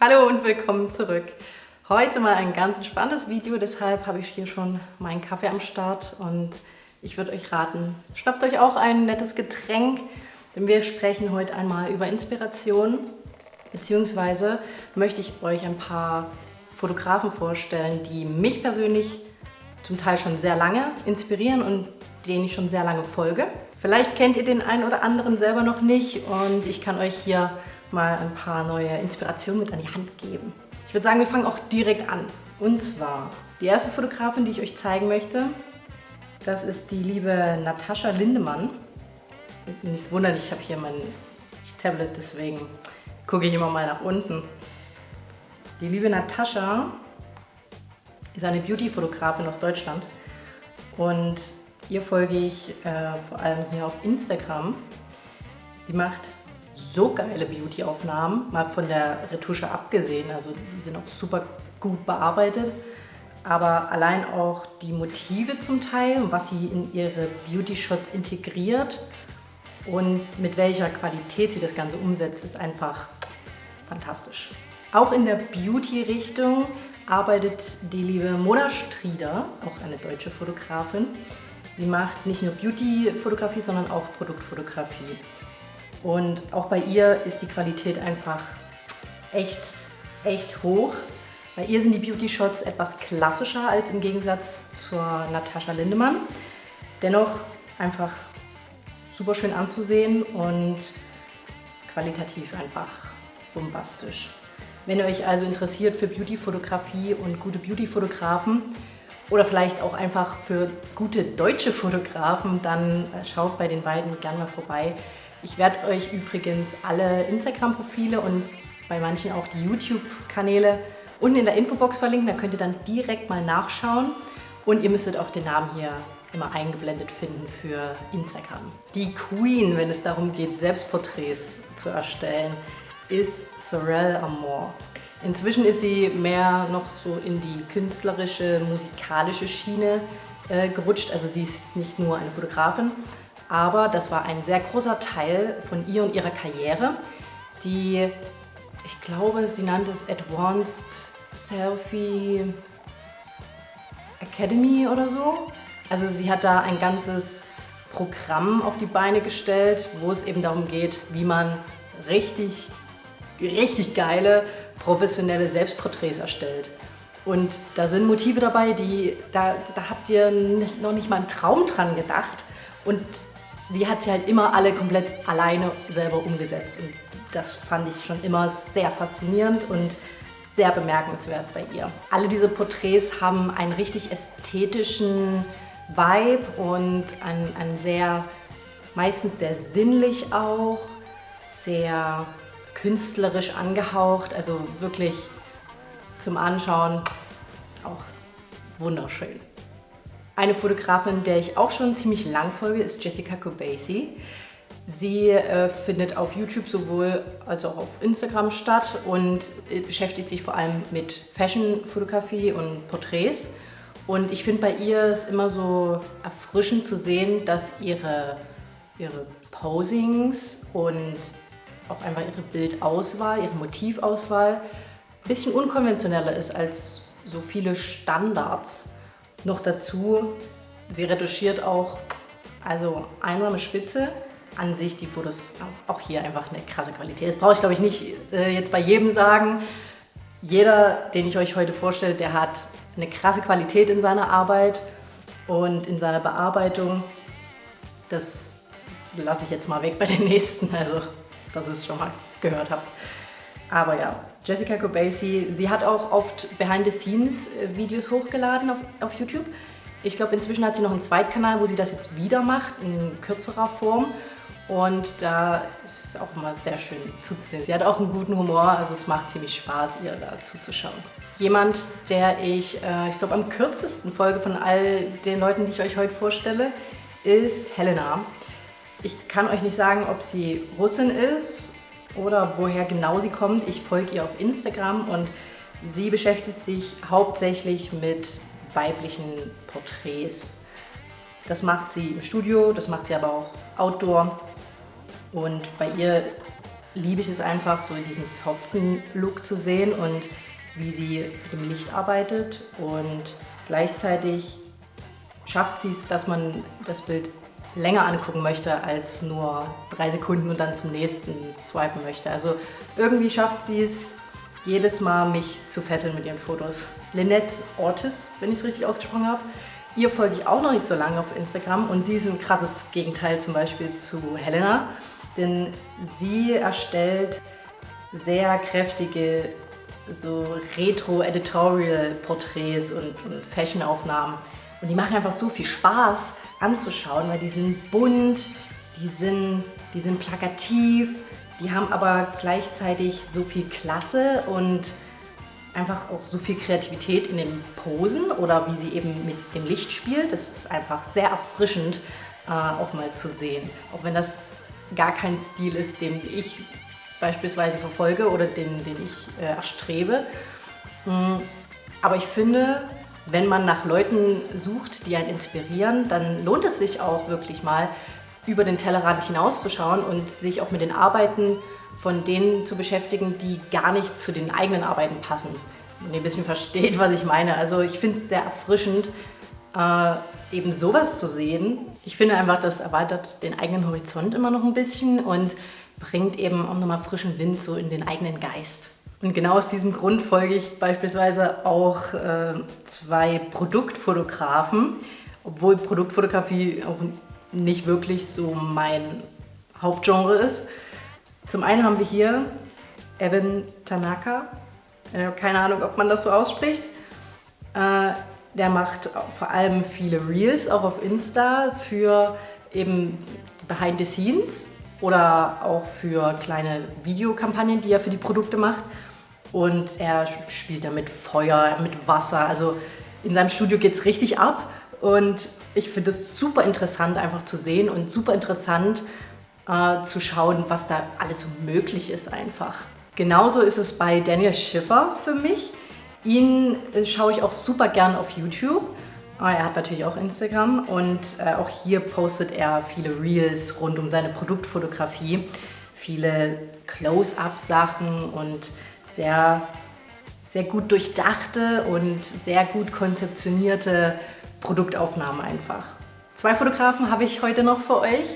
Hallo und willkommen zurück. Heute mal ein ganz entspanntes Video, deshalb habe ich hier schon meinen Kaffee am Start und ich würde euch raten, schnappt euch auch ein nettes Getränk, denn wir sprechen heute einmal über Inspiration, beziehungsweise möchte ich euch ein paar Fotografen vorstellen, die mich persönlich zum Teil schon sehr lange inspirieren und denen ich schon sehr lange folge. Vielleicht kennt ihr den einen oder anderen selber noch nicht und ich kann euch hier mal ein paar neue Inspirationen mit an die Hand geben. Ich würde sagen, wir fangen auch direkt an. Und zwar, die erste Fotografin, die ich euch zeigen möchte, das ist die liebe Natascha Lindemann. Nicht wundern, ich habe hier mein Tablet, deswegen gucke ich immer mal nach unten. Die liebe Natascha ist eine Beauty-Fotografin aus Deutschland und ihr folge ich vor allem hier auf Instagram. Die macht so geile Beauty-Aufnahmen, mal von der Retusche abgesehen, also die sind auch super gut bearbeitet, aber allein auch die Motive zum Teil und was sie in ihre Beauty-Shots integriert und mit welcher Qualität sie das Ganze umsetzt, ist einfach fantastisch. Auch in der Beauty-Richtung arbeitet die liebe Mona Strieder, auch eine deutsche Fotografin. Sie macht nicht nur Beauty-Fotografie, sondern auch Produktfotografie. Und auch bei ihr ist die Qualität einfach echt hoch. Bei ihr sind die Beauty-Shots etwas klassischer als im Gegensatz zur Natascha Lindemann. Dennoch einfach super schön anzusehen und qualitativ einfach bombastisch. Wenn ihr euch also interessiert für Beauty-Fotografie und gute Beauty-Fotografen oder vielleicht auch einfach für gute deutsche Fotografen, dann schaut bei den beiden gerne mal vorbei. Ich werde euch übrigens alle Instagram-Profile und bei manchen auch die YouTube-Kanäle unten in der Infobox verlinken. Da könnt ihr dann direkt mal nachschauen. Und ihr müsstet auch den Namen hier immer eingeblendet finden für Instagram. Die Queen, wenn es darum geht, Selbstporträts zu erstellen, ist Sorelle Amore. Inzwischen ist sie mehr noch so in die künstlerische, musikalische Schiene gerutscht. Also sie ist jetzt nicht nur eine Fotografin, aber das war ein sehr großer Teil von ihr und ihrer Karriere, die, ich glaube, sie nannte es Advanced Selfie Academy oder so. Also sie hat da ein ganzes Programm auf die Beine gestellt, wo es eben darum geht, wie man richtig geile, professionelle Selbstporträts erstellt. Und da sind Motive dabei, da habt ihr noch nicht mal einen Traum dran gedacht. Und die hat sie halt immer alle komplett alleine selber umgesetzt. Und das fand ich schon immer sehr faszinierend und sehr bemerkenswert bei ihr. Alle diese Porträts haben einen richtig ästhetischen Vibe und einen sehr, meistens sehr sinnlich auch, sehr künstlerisch angehaucht, also wirklich zum Anschauen auch wunderschön. Eine Fotografin, der ich auch schon ziemlich lang folge, ist Jessica Kubasi. Sie findet auf YouTube sowohl als auch auf Instagram statt und beschäftigt sich vor allem mit Fashion-Fotografie und Porträts. Und ich finde bei ihr es immer so erfrischend zu sehen, dass ihre Posings und auch einfach ihre Bildauswahl, ihre Motivauswahl ein bisschen unkonventioneller ist als so viele Standards. Noch dazu, sie retuschiert auch, also einsame Spitze, an sich die Fotos auch hier einfach eine krasse Qualität. Das brauche ich, glaube ich, nicht jetzt bei jedem sagen. Jeder, den ich euch heute vorstelle, der hat eine krasse Qualität in seiner Arbeit und in seiner Bearbeitung. Das lasse ich jetzt mal weg bei den nächsten, also dass ihr es schon mal gehört habt. Aber ja, Jessica Kubasi, sie hat auch oft Behind-the-Scenes-Videos hochgeladen auf YouTube. Ich glaube, inzwischen hat sie noch einen Zweitkanal, wo sie das jetzt wieder macht, in kürzerer Form. Und da ist es auch immer sehr schön zuzusehen. Sie hat auch einen guten Humor, also es macht ziemlich Spaß, ihr da zuzuschauen. Jemand, der ich glaube, am kürzesten folge von all den Leuten, die ich euch heute vorstelle, ist Helena. Ich kann euch nicht sagen, ob sie Russin ist oder woher genau sie kommt. Ich folge ihr auf Instagram und sie beschäftigt sich hauptsächlich mit weiblichen Porträts. Das macht sie im Studio, das macht sie aber auch outdoor. Und bei ihr liebe ich es einfach, so diesen soften Look zu sehen und wie sie mit dem Licht arbeitet. Und gleichzeitig schafft sie es, dass man das Bild länger angucken möchte als nur 3 Sekunden und dann zum nächsten swipen möchte. Also irgendwie schafft sie es, jedes Mal mich zu fesseln mit ihren Fotos. Lynette Ortiz, wenn ich es richtig ausgesprochen habe. Ihr folge ich auch noch nicht so lange auf Instagram und sie ist ein krasses Gegenteil zum Beispiel zu Helena, denn sie erstellt sehr kräftige so Retro-Editorial-Porträts und Fashion-Aufnahmen und die machen einfach so viel Spaß anzuschauen, weil die sind bunt, die sind plakativ, die haben aber gleichzeitig so viel Klasse und einfach auch so viel Kreativität in den Posen oder wie sie eben mit dem Licht spielt. Das ist einfach sehr erfrischend auch mal zu sehen. Auch wenn das gar kein Stil ist, den ich beispielsweise verfolge oder den ich erstrebe. Aber ich finde, wenn man nach Leuten sucht, die einen inspirieren, dann lohnt es sich auch wirklich mal, über den Tellerrand hinauszuschauen und sich auch mit den Arbeiten von denen zu beschäftigen, die gar nicht zu den eigenen Arbeiten passen. Wenn ihr ein bisschen versteht, was ich meine. Also ich finde es sehr erfrischend, eben sowas zu sehen. Ich finde einfach, das erweitert den eigenen Horizont immer noch ein bisschen und bringt eben auch nochmal frischen Wind so in den eigenen Geist. Und genau aus diesem Grund folge ich beispielsweise auch 2 Produktfotografen, obwohl Produktfotografie auch nicht wirklich so mein Hauptgenre ist. Zum einen haben wir hier Evan Tanaka, keine Ahnung, ob man das so ausspricht. Der macht vor allem viele Reels, auch auf Insta, für eben Behind the Scenes oder auch für kleine Videokampagnen, die er für die Produkte macht. Und er spielt da mit Feuer, mit Wasser, also in seinem Studio geht es richtig ab. Und ich finde es super interessant einfach zu sehen und super interessant zu schauen, was da alles so möglich ist einfach. Genauso ist es bei Daniel Schiffer für mich. Ihn schaue ich auch super gern auf YouTube. Er hat natürlich auch Instagram und auch hier postet er viele Reels rund um seine Produktfotografie. Viele Close-up-Sachen und sehr, sehr gut durchdachte und sehr gut konzeptionierte Produktaufnahmen einfach. 2 Fotografen habe ich heute noch für euch.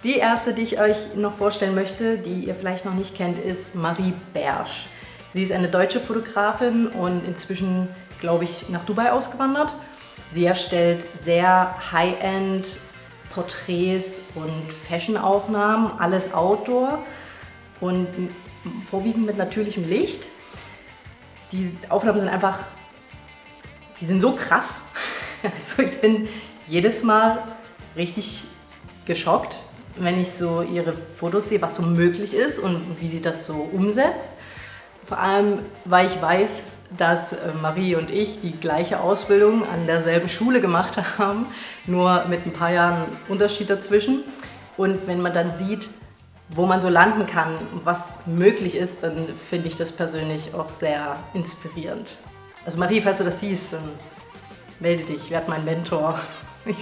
Die erste, die ich euch noch vorstellen möchte, die ihr vielleicht noch nicht kennt, ist Marie Bersch. Sie ist eine deutsche Fotografin und inzwischen, glaube ich, nach Dubai ausgewandert. Sie erstellt sehr High-End Porträts und Fashion-Aufnahmen, alles Outdoor und vorwiegend mit natürlichem Licht. Die Aufnahmen sind einfach, die sind so krass. Also ich bin jedes Mal richtig geschockt, wenn ich so ihre Fotos sehe, was so möglich ist und wie sie das so umsetzt. Vor allem, weil ich weiß, dass Marie und ich die gleiche Ausbildung an derselben Schule gemacht haben, nur mit ein paar Jahren Unterschied dazwischen. Und wenn man dann sieht, wo man so landen kann und was möglich ist, dann finde ich das persönlich auch sehr inspirierend. Also Marie, falls du das siehst, dann melde dich, werd mein Mentor. Ich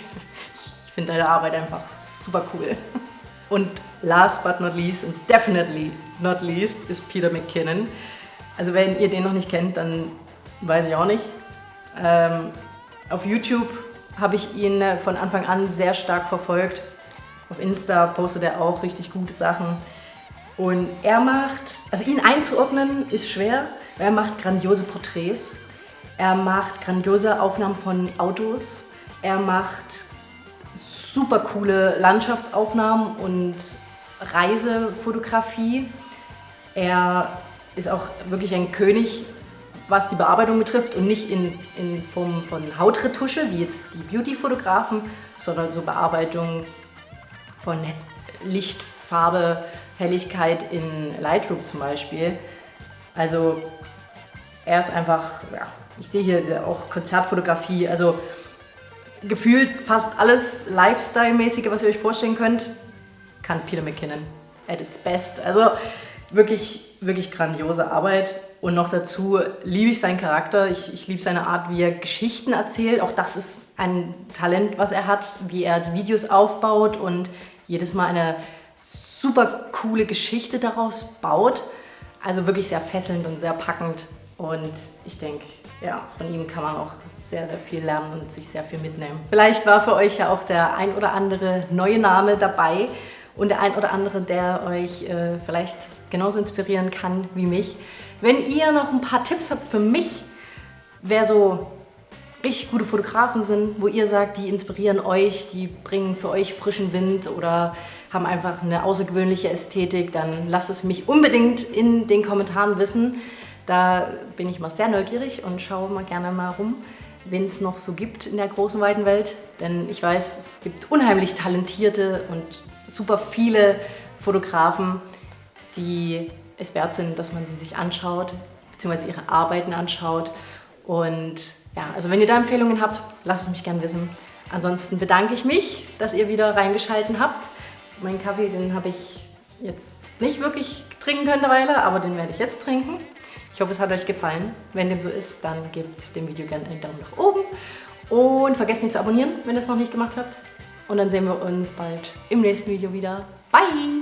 finde deine Arbeit einfach super cool. Und last but not least, and definitely not least, ist Peter McKinnon. Also wenn ihr den noch nicht kennt, dann weiß ich auch nicht. Auf YouTube habe ich ihn von Anfang an sehr stark verfolgt. Auf Insta postet er auch richtig gute Sachen. Und er macht, also ihn einzuordnen ist schwer, weil er macht grandiose Porträts. Er macht grandiose Aufnahmen von Autos. Er macht super coole Landschaftsaufnahmen und Reisefotografie. Er ist auch wirklich ein König, was die Bearbeitung betrifft und nicht in Form von Hautretusche, wie jetzt die Beauty-Fotografen, sondern so Bearbeitung von Licht, Farbe, Helligkeit in Lightroom zum Beispiel. Also er ist einfach, ja, ich sehe hier auch Konzertfotografie, also gefühlt fast alles Lifestyle-mäßige, was ihr euch vorstellen könnt, kann Peter McKinnon at its best. Also wirklich, wirklich grandiose Arbeit. Und noch dazu liebe ich seinen Charakter. Ich liebe seine Art, wie er Geschichten erzählt. Auch das ist ein Talent, was er hat, wie er die Videos aufbaut und jedes Mal eine super coole Geschichte daraus baut. Also wirklich sehr fesselnd und sehr packend. Und ich denke, ja, von ihm kann man auch sehr, sehr viel lernen und sich sehr viel mitnehmen. Vielleicht war für euch ja auch der ein oder andere neue Name dabei und der ein oder andere, der euch vielleicht genauso inspirieren kann wie mich. Wenn ihr noch ein paar Tipps habt für mich, wer so richtig gute Fotografen sind, wo ihr sagt, die inspirieren euch, die bringen für euch frischen Wind oder haben einfach eine außergewöhnliche Ästhetik, dann lasst es mich unbedingt in den Kommentaren wissen. Da bin ich mal sehr neugierig und schaue mal gerne mal rum, wen es noch so gibt in der großen, weiten Welt. Denn ich weiß, es gibt unheimlich talentierte und super viele Fotografen, die es wert sind, dass man sie sich anschaut, beziehungsweise ihre Arbeiten anschaut. Und ja, also wenn ihr da Empfehlungen habt, lasst es mich gerne wissen. Ansonsten bedanke ich mich, dass ihr wieder reingeschaltet habt. Meinen Kaffee, den habe ich jetzt nicht wirklich trinken können derweile, aber den werde ich jetzt trinken. Ich hoffe, es hat euch gefallen. Wenn dem so ist, dann gebt dem Video gerne einen Daumen nach oben. Und vergesst nicht zu abonnieren, wenn ihr es noch nicht gemacht habt. Und dann sehen wir uns bald im nächsten Video wieder. Bye!